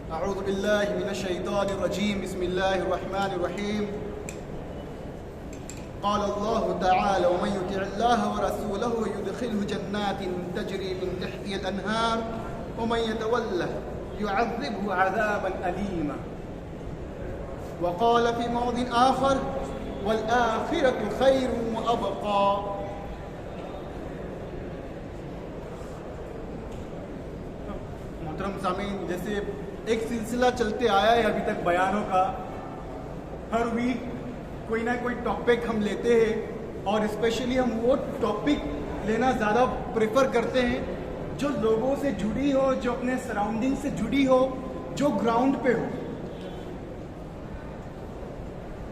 अऊज़ु बिल्लाहि मिनश शैतानिर रजीम बिस्मिल्लाहिर्रहमानिर्रहीम क़ाल अल्लाहु तआला व मन युति'िल्लाह व रसूलहु युदखिलहु जन्नातिन तजरी मिन तहतिहा अल-अनहार व मन यतवल्ला यु'अज़्ज़िबहु अज़ाबन अलीमा व क़ाल फ़ी मौदिन आख़र वल आख़िरतु ख़ैरुन व अबक़ा। मोहतरम सामीन, जैसे एक सिलसिला चलते आया है अभी तक बयानों का। हर वीक कोई ना कोई टॉपिक हम लेते हैं और स्पेशली हम वो टॉपिक लेना ज़्यादा प्रेफर करते हैं जो लोगों से जुड़ी हो, जो अपने सराउंडिंग से जुड़ी हो, जो ग्राउंड पे हो।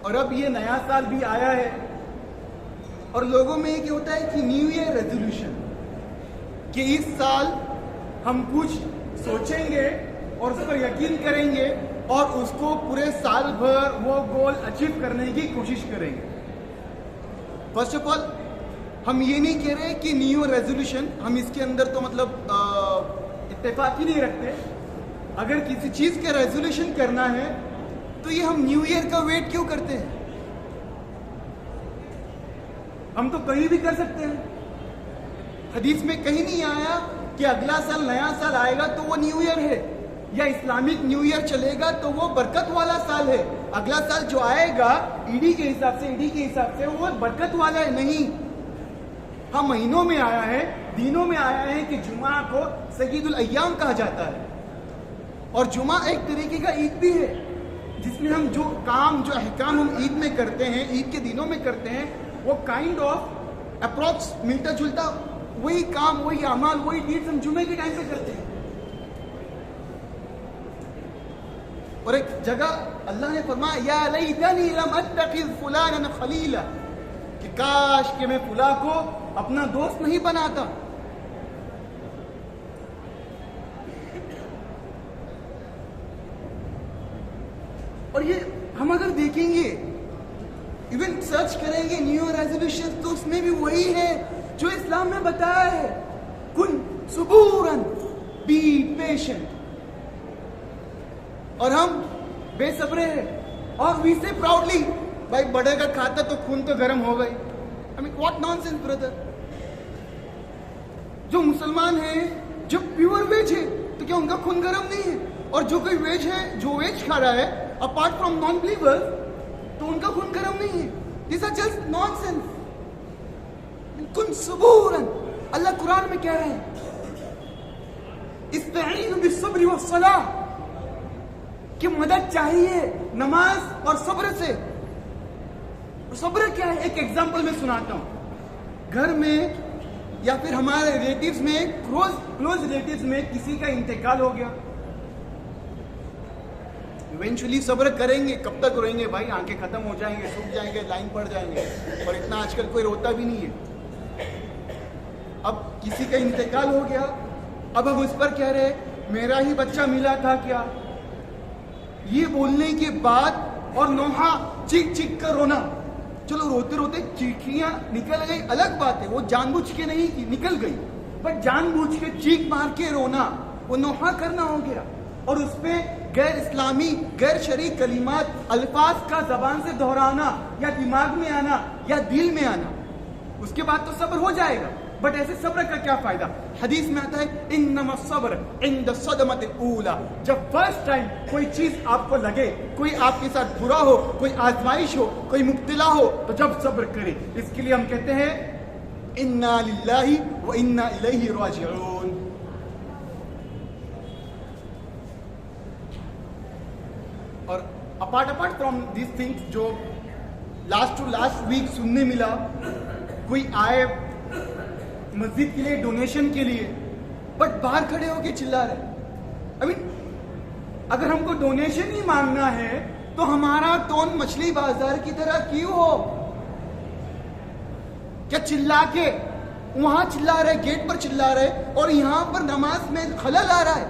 और अब ये नया साल भी आया है और लोगों में एक होता है कि न्यू ईयर रेजोल्यूशन, कि इस साल हम कुछ सोचेंगे और उस पर यकीन करेंगे और उसको पूरे साल भर वो गोल अचीव करने की कोशिश करेंगे। फर्स्ट ऑफ ऑल हम ये नहीं कह रहे कि न्यू ईयर रेजोल्यूशन, हम इसके अंदर तो मतलब इत्तेफाक ही नहीं रखते। अगर किसी चीज का रेजोल्यूशन करना है तो ये हम न्यू ईयर का वेट क्यों करते हैं? हम तो कहीं भी कर सकते हैं। हदीस में कहीं नहीं आया कि अगला साल नया साल आएगा तो वो न्यू ईयर है, या इस्लामिक न्यू ईयर चलेगा तो वो बरकत वाला साल है। अगला साल जो आएगा ईडी के हिसाब से वो बरकत वाला है, नहीं। हाँ, महीनों में आया है, दिनों में आया है कि जुमा को सय्यदुल अय्याम कहा जाता है और जुमा एक तरीके का ईद भी है जिसमें हम जो काम, जो अहकाम हम ईद में करते हैं, ईद के दिनों में करते हैं, वो काइंड ऑफ अप्रोक्स मिलता जुलता वही काम, वही अमाल, वही डीड्स हम जुमे के टाइम पे करते हैं। और एक जगह अल्लाह ने फरमाया या लैतनी लम अत्तखिज़ फुलानन खलीला, कि काश कि मैं फुला को अपना दोस्त नहीं बनाता। और ये हम अगर देखेंगे, इवन सर्च करेंगे न्यू ईयर रेजोल्यूशन, तो उसमें भी वही है जो इस्लाम में बताया है, कुन सुबूरन, बी पेशेंट। और हम बेसब्रे हैं और वी से प्राउडली, भाई बड़े का खाता तो खून तो गर्म हो गई। I mean what nonsense brother. जो मुसलमान है, जो प्योर वेज है, तो क्या उनका खून गर्म नहीं है? और जो कोई वेज है, जो वेज खा रहा है अपार्ट फ्रॉम नॉन बिलीवर्स, तो उनका खून गर्म नहीं है। This are just nonsense. कुन सबूरन, अल्लाह कुरान में कह रहे हैं इस्तईनु बिस्सब्रि वस्सलाह, कि मदद चाहिए नमाज और सब्र से। सब्र क्या है? एक एग्जांपल मैं सुनाता हूं। घर में या फिर हमारे रिलेटिव्स में, क्लोज रिलेटिव्स में किसी का इंतकाल हो गया, इवेंचुअली सब्र करेंगे। कब तक रोएंगे भाई? आंखें खत्म हो जाएंगे, सूख जाएंगे, लाइन पड़ जाएंगे, और इतना आजकल कोई रोता भी नहीं है। अब किसी का इंतकाल हो गया, अब हम उस पर कह रहे मेरा ही बच्चा मिला था क्या? ये बोलने के बाद और नोहा चीख चीख कर रोना। चलो रोते रोते चीखियां निकल गई, अलग बात है, वो जानबूझ के नहीं की, निकल गई, बट जानबूझ के चीख मार के रोना, वो नोहा करना हो गया। और उसपे गैर इस्लामी, गैर शरई कलिमात, अल्फाज का जबान से दोहराना, या दिमाग में आना, या दिल में आना, उसके बाद तो सब्र हो जाएगा। बट ऐसे सब्र का क्या फायदा? हदीस में आता है इन्नमा सब्र इंद सदमतिल ऊला, जब फर्स्ट टाइम कोई चीज आपको लगे, कोई आपके साथ बुरा हो, कोई आजमाइश हो, कोई मुब्तला हो, तो जब सब्र करे। इसके लिए हम कहते हैं इन्ना लिल्लाहि व इन्ना इलैहि राजिऊन। और अपार्ट फ्रॉम दिस थिंग्स, जो लास्ट टू लास्ट वीक सुनने मिला, कोई आए मस्जिद के लिए डोनेशन के लिए, बट बाहर खड़े होके चिल्ला रहे। आई मीन अगर हमको डोनेशन ही मांगना है तो हमारा टोन मछली बाजार की तरह क्यों हो? क्या चिल्ला के वहां चिल्ला रहे, गेट पर चिल्ला रहे, और यहां पर नमाज में खलल आ रहा है।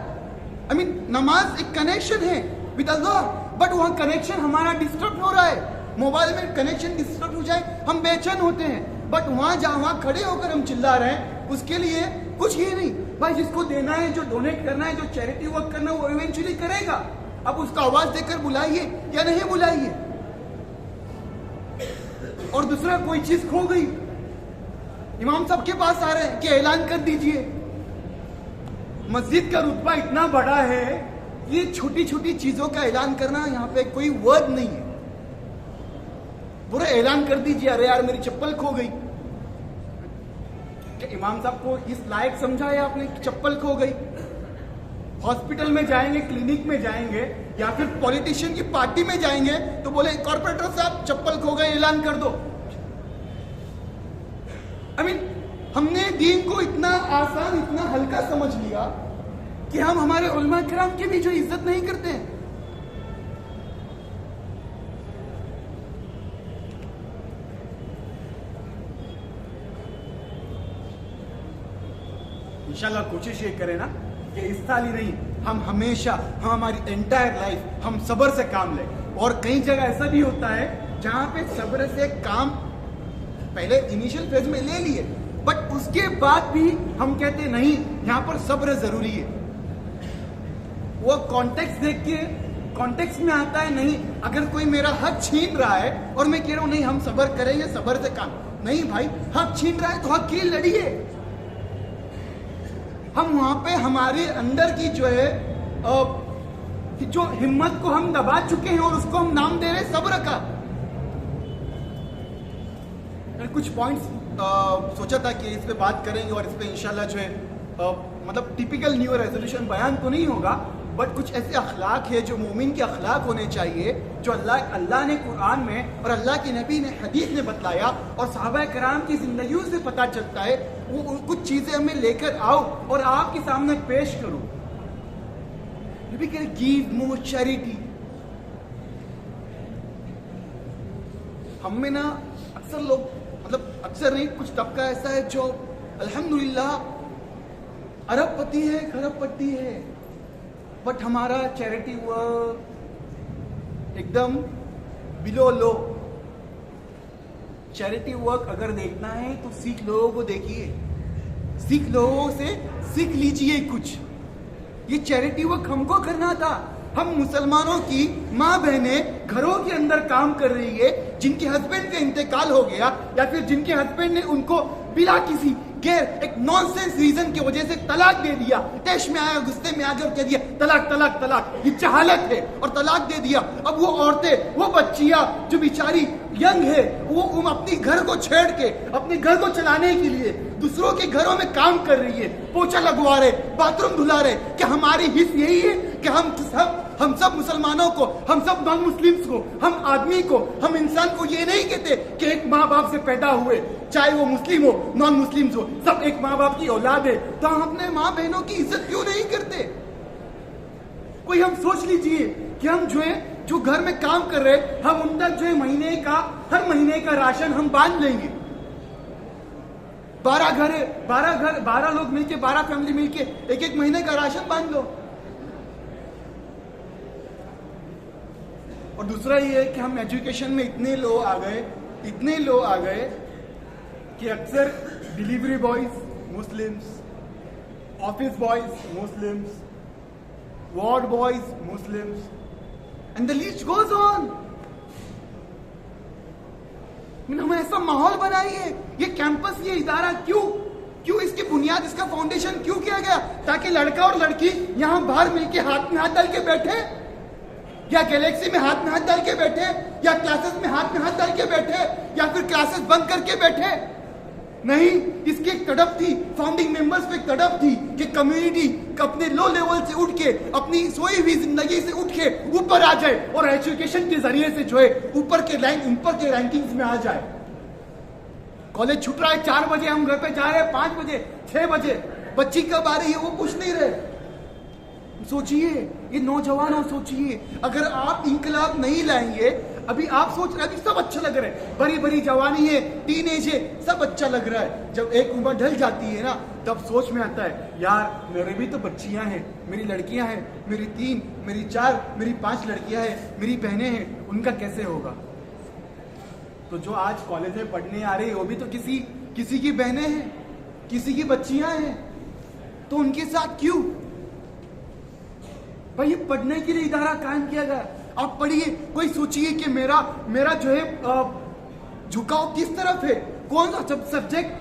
आई मीन नमाज एक कनेक्शन है विद अल्लाह, बट वहां कनेक्शन हमारा डिस्टर्ब हो रहा है। मोबाइल में कनेक्शन डिस्टर्ब हो जाए हम बेचैन होते हैं, बट वहां जहां खड़े होकर हम चिल्ला रहे हैं, उसके लिए कुछ ये नहीं। भाई जिसको देना है, जो डोनेट करना है, जो चैरिटी वर्क करना है, वो इवेंचुअली करेगा। अब उसका आवाज देकर बुलाइए या नहीं बुलाइए। और दूसरा, कोई चीज खो गई, इमाम साहब के पास आ रहे हैं कि ऐलान कर दीजिए। मस्जिद का रुतबा इतना बड़ा है, ये छोटी छोटी चीजों का ऐलान करना यहाँ पे कोई वर्ड नहीं है। पूरा ऐलान कर दीजिए, अरे यार मेरी चप्पल खो गई। क्या इमाम साहब को इस लायक समझा है आपने कि चप्पल खो गई? हॉस्पिटल में जाएंगे, क्लिनिक में जाएंगे, या फिर पॉलिटिशियन की पार्टी में जाएंगे तो बोले कॉर्पोरेटर साहब चप्पल खो गए, ऐलान कर दो। हमने दीन को इतना आसान, इतना हल्का समझ लिया कि हम हमारे उलमा किराम की भी जो इज्जत नहीं करते हैं। इंशाल्लाह कोशिश ये करें ना कि इस साल ही नहीं, हम हमेशा, हम हमारी एंटायर लाइफ हम सब्र से काम लें। और कई जगह ऐसा भी होता है जहां पे सब्र से काम पहले इनिशियल फेज में ले लिए, बट उसके बाद भी हम कहते नहीं, यहां पर सब्र जरूरी है। वो कॉन्टेक्स्ट देख के, कॉन्टेक्स्ट में आता है नहीं, अगर कोई मेरा हक छीन रहा है और मैं कह रहा हूं नहीं हम सब्र करेंगे, सब्र से काम नहीं। भाई हक छीन रहा है तो हक के लिए लड़िए। हम वहां पे हमारे अंदर की जो है जो हिम्मत को हम दबा चुके हैं और उसको हम नाम दे रहे हैं सब्र का। कुछ पॉइंट्स सोचा था कि इस पे बात करेंगे और इस पे इंशाल्लाह जो है मतलब टिपिकल न्यू ईयर रेजोल्यूशन बयान तो नहीं होगा, बट कुछ ऐसे अखलाक है जो मोमिन के अखलाक होने चाहिए, जो अल्लाह ने कुरान में और अल्लाह के नबी ने हदीस में बतलाया और सहाबा कराम की जिंदगियों से पता चलता है। वो कुछ चीजें हमें लेकर आओ और आपके सामने पेश करो। नबी कह रहे गिव मोर चैरिटी। हम में ना अक्सर लोग, मतलब अक्सर नहीं, कुछ तबका ऐसा है जो अल्हम्दुलिल्लाह अरबपति है, खरबपति है, बट हमारा चैरिटी वर्क एकदम बिलो लो। चैरिटी वर्क अगर देखना है तो सिख लोगों को देखिए, सिख लोगों से सीख लीजिए कुछ। ये चैरिटी वर्क हमको करना था। हम मुसलमानों की माँ बहनें घरों के अंदर काम कर रही है, जिनके हस्बैंड का इंतकाल हो गया या फिर जिनके हस्बैंड ने उनको बिना किसी गैर एक नॉनसेंस रीजन की वजह से तलाक दे दिया, टेश में आया, गुस्से में आकर कह दिया तलाक तलाक तलाक, ये जहालत है, और तलाक दे दिया। अब वो औरतें, वो बच्चियां जो बेचारी यंग है, वो अपनी घर को छेड़ के अपने घर को चलाने के लिए दूसरों के घरों में काम कर रही है, पोछा लगवा रहे, बाथरूम धुला रहे। क्या हमारी हिस्स यही है कि हम सब मुसलमानों को, हम सब नॉन मुस्लिम्स को, हम आदमी को, हम इंसान को ये नहीं कहते कि एक माँ बाप से पैदा हुए, चाहे वो मुस्लिम हो नॉन मुस्लिम्स हो, सब एक माँ बाप की औलाद है, तो हम अपने माँ बहनों की इज्जत क्यों नहीं करते? कोई हम सोच लीजिए कि हम जो है, जो घर में काम कर रहे, हम उन तक जो है महीने का, हर महीने का राशन हम बांध लेंगे। 12 लोग मिलके, 12 फैमिली मिलके एक महीने का राशन बांध लो। और दूसरा ये है कि हम एजुकेशन में इतने लो आ गए कि अक्सर delivery boys Muslims, office boys Muslims, ward boys Muslims, and the list goes on. हम ऐसा माहौल बनाइए, ये कैंपस, ये इदारा क्यों इसकी बुनियाद, इसका फाउंडेशन क्यों किया गया? ताकि लड़का और लड़की यहां बाहर मिलके हाथ में हाथ डाल के बैठे, या गैलेक्सी में हाथ में हाथ डाल के बैठे, या क्लासेस में हाथ डाल के बैठे, या फिर क्लासेस बंद करके बैठे। नहीं, इसकी एक तड़प थी, फाउंडिंग मेंबर्स पे तड़प थी कि कम्युनिटी अपने लो लेवल से उठ के, अपनी सोई हुई जिंदगी से उठ के ऊपर आ जाए और एजुकेशन के जरिए से जो है ऊपर के रैंकिंग्स में आ जाए। कॉलेज छूट रहा है 4 बजे, हम घर पे जा रहे हैं 5 बजे, 6 बजे, बच्ची कब आ रही है वो पूछ नहीं रहे। सोचिए, ये नौजवानों सोचिए, अगर आप इंकलाब नहीं लाएंगे, अभी आप सोच रहे हैं अभी सब अच्छा लग रहा है, बड़ी बड़ी जवानी है, टीनेज है, सब अच्छा लग रहा है। जब एक उम्र ढल जाती है ना, तब सोच में आता है यार मेरे भी तो बच्चियां हैं, मेरी लड़कियां हैं, मेरी 3, मेरी 4, मेरी 5 लड़कियां हैं, मेरी बहनें हैं, उनका कैसे होगा? तो जो आज कॉलेज में पढ़ने आ रही है वो भी तो किसी की बहनें हैं, किसी की बच्चियां हैं। तो उनके साथ क्यों? भाई ये पढ़ने के लिए इदारा कायम किया गया। आप पढ़िए, कोई सोचिए कि मेरा जो है झुकाव किस तरफ है, कौन सा सब्जेक्ट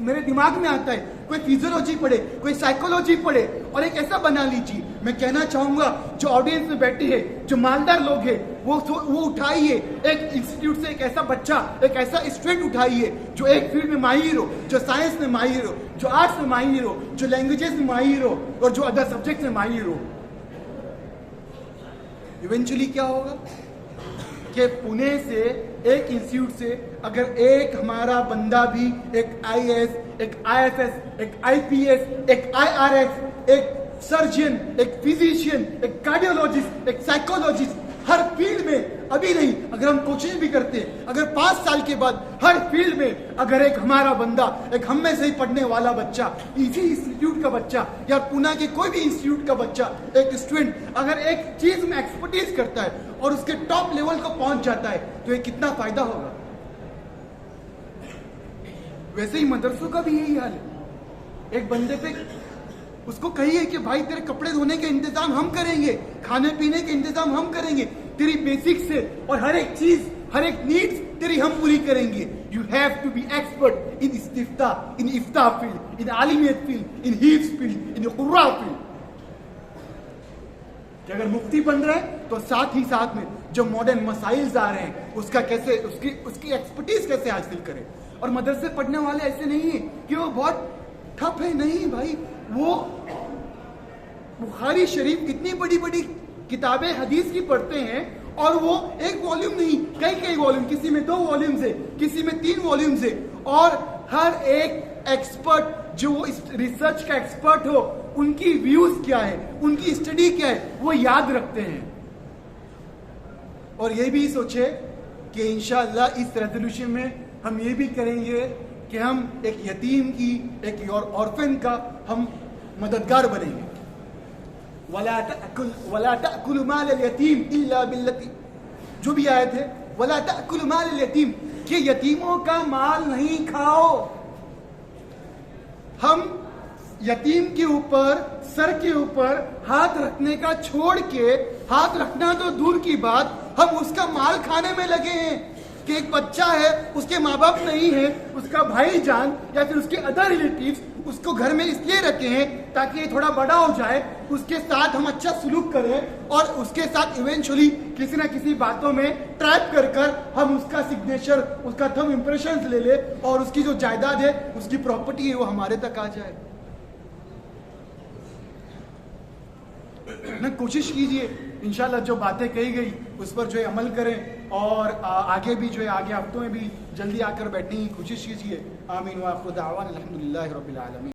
मेरे दिमाग में आता है। कोई फिजियोलॉजी पढ़े, कोई साइकोलॉजी पढ़े, और एक ऐसा बना लीजिए। मैं कहना चाहूंगा जो ऑडियंस में बैठे हैं, जो मालदार लोग हैं, वो उठाइए एक इंस्टीट्यूट से एक ऐसा बच्चा, एक ऐसा स्टूडेंट उठाइए जो एक फील्ड में माहिर हो, जो साइंस में माहिर हो, जो आर्ट्स में माहिर हो, जो लैंग्वेजेस में माहिर हो, और जो अदर सब्जेक्ट में माहिर हो। इवेंचुअली क्या होगा कि पुणे से एक इंस्टीट्यूट से अगर एक हमारा बंदा भी एक आईएएस, एक आईएफएस, एक आईपीएस, एक आईआरएस, एक सर्जन, एक फिजिशियन, एक कार्डियोलॉजिस्ट, एक साइकोलॉजिस्ट, हर फील्ड में, अभी नहीं, अगर हम कोशिश भी करते हैं, अगर 5 साल के बाद हर फील्ड में अगर एक हमारा बंदा, एक हम में से ही पढ़ने वाला बच्चा, इसी इंस्टीट्यूट का बच्चा या पुणे के कोई भी इंस्टीट्यूट का बच्चा, एक स्टूडेंट अगर एक चीज में एक्सपर्टीज करता है और उसके टॉप लेवल को पहुंच जाता है, तो ये कितना फायदा होगा। वैसे ही मदरसों का भी यही हाल है। एक बंदे पे उसको कहिए कि भाई तेरे कपड़े धोने के इंतजाम हम करेंगे, खाने पीने के इंतजाम हम करेंगे, तेरी बेसिक से और हर एक चीज, हर एक नीड्स तेरी हम पूरी करेंगे। You have to be expert in इस्तिफ्ता, इन इफ्ता फील्ड, इन आलिमियत फील्ड, इन हिफ्ज फील्ड, इन कुर्रा फील्ड। कि अगर मुफ्ती बन रहे हैं तो साथ ही साथ में जो मॉडर्न मसाइल्स आ रहे हैं उसका कैसे, उसकी एक्सपर्टीज कैसे हासिल करें। और मदरसे पढ़ने वाले ऐसे नहीं है कि वो बहुत ठप है, नहीं भाई, वो बुखारी शरीफ कितनी बड़ी बड़ी किताबें हदीस की पढ़ते हैं, और वो एक वॉल्यूम नहीं, कई वॉल्यूम, किसी में 2 वॉल्यूम्स है, किसी में 3 वॉल्यूम्स है, और हर एक एक्सपर्ट जो इस रिसर्च का एक्सपर्ट हो, उनकी व्यूज क्या है, उनकी स्टडी क्या है, वो याद रखते हैं। और ये भी सोचे कि इंशाअल्लाह इस रेजोल्यूशन में हम ये भी करेंगे कि हम एक यतीम की, एक ऑर्फन का हम मददगार बनेंगे। वला तअकुलु माल यतीम इल्ला बिल्लती, जो भी आयत है, वला तअकुलु माल यतीम, कि यतीमों का माल नहीं खाओ। हम यतीम के ऊपर, सर के ऊपर हाथ रखने का छोड़ के, हाथ रखना तो दूर की बात, हम उसका माल खाने में लगे हैं। कि एक बच्चा है, उसके माँ बाप नहीं है, उसका भाईजान या फिर उसके अदर रिलेटिव्स उसको घर में इसलिए रखे हैं ताकि ये थोड़ा बड़ा हो जाए, उसके साथ हम अच्छा सलूक करें, और उसके साथ इवेंचुअली किसी ना किसी बातों में ट्रैप कर हम उसका सिग्नेचर, उसका थंब इंप्रेशन ले ले, और उसकी जो जायदाद है, उसकी प्रॉपर्टी है, वो हमारे तक आ जाए। ना कोशिश कीजिए, इंशाल्लाह जो बातें कही गई उस पर जो है अमल करें, और आगे भी जो है आगे हफ्तों में भी जल्दी आकर बैठने की कोशिश कीजिए। आमीन व आखिर दावाना अल्हम्दुलिल्लाहि रब्बिल आलमीन।